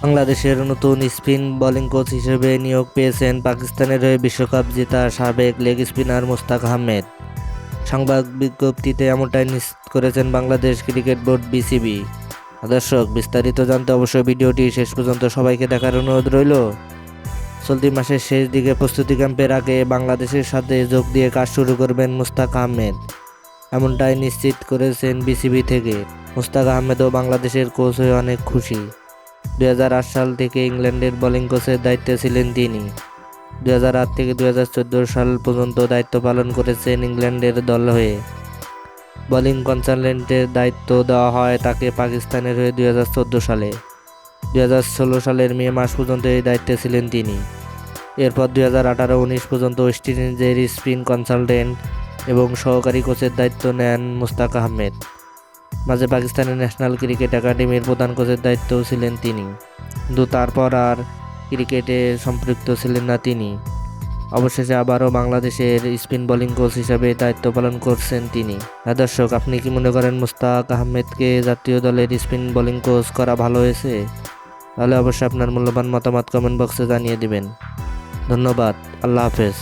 বাংলাদেশের নতুন spin bowling coach হিসেবে নিয়োগ পেয়েছেন পাকিস্তানের হয়ে বিশ্বকাপ জেতা সাবেক লেগ স্পিনার মুস্তাক আহমেদ। সংবাদ বিজ্ঞপ্তিতে এমনটাই নিশ্চিত করেছেন বাংলাদেশ ক্রিকেট বোর্ড বিসিবি। দর্শক, বিস্তারিত জানতে অবশ্যই ভিডিওটি শেষ পর্যন্ত সবাইকে দেখার অনুরোধ রইল। চলতি মাসের শেষ দিকে প্রস্তুতি ক্যাম্পের আগে বাংলাদেশের সাথে যোগ দিয়ে কাজ শুরু করবেন মুস্তাক আহমেদ, এমনটাই নিশ্চিত করেছেন বিসিবি থেকে। মুস্তাক আহমেদও বাংলাদেশের কোচ হয়ে অনেক খুশি। 2008 সাল থেকে ইংল্যান্ডের বোলিং কোচের দায়িত্বে ছিলেন তিনি। 2008 থেকে 2014 সাল পর্যন্ত দায়িত্ব পালন করেছেন ইংল্যান্ডের দল হয়ে। বোলিং কনসালটেন্টের দায়িত্ব দেওয়া হয় তাকে পাকিস্তানের হয়ে 2014 সালে। 2016 সালের মে মাস পর্যন্ত এই দায়িত্বে ছিলেন তিনি। এরপর 2018-19 পর্যন্ত ওয়েস্ট ইন্ডিজের স্পিন কনসালটেন্ট এবং সহকারী কোচের দায়িত্ব নেন মুস্তাক আহমেদ। মাঝে পাকিস্তানের ন্যাশনাল ক্রিকেট একাডেমির প্রধান কোচের দায়িত্বও ছিলেন তিনি, কিন্তু তারপর আর ক্রিকেটে সম্পৃক্ত ছিলেন না তিনি। অবশেষে আবারও বাংলাদেশের স্পিন বোলিং কোচ হিসেবে দায়িত্ব পালন করছেন তিনি। দর্শক, আপনি কি মনে করেন মুস্তাক আহমেদকে জাতীয় দলের স্পিন বোলিং কোচ করা ভালো হয়েছে? তাহলে অবশ্যই আপনার মূল্যবান মতামত কমেন্ট বক্সে জানিয়ে দিবেন। ধন্যবাদ। আল্লাহ হাফেজ।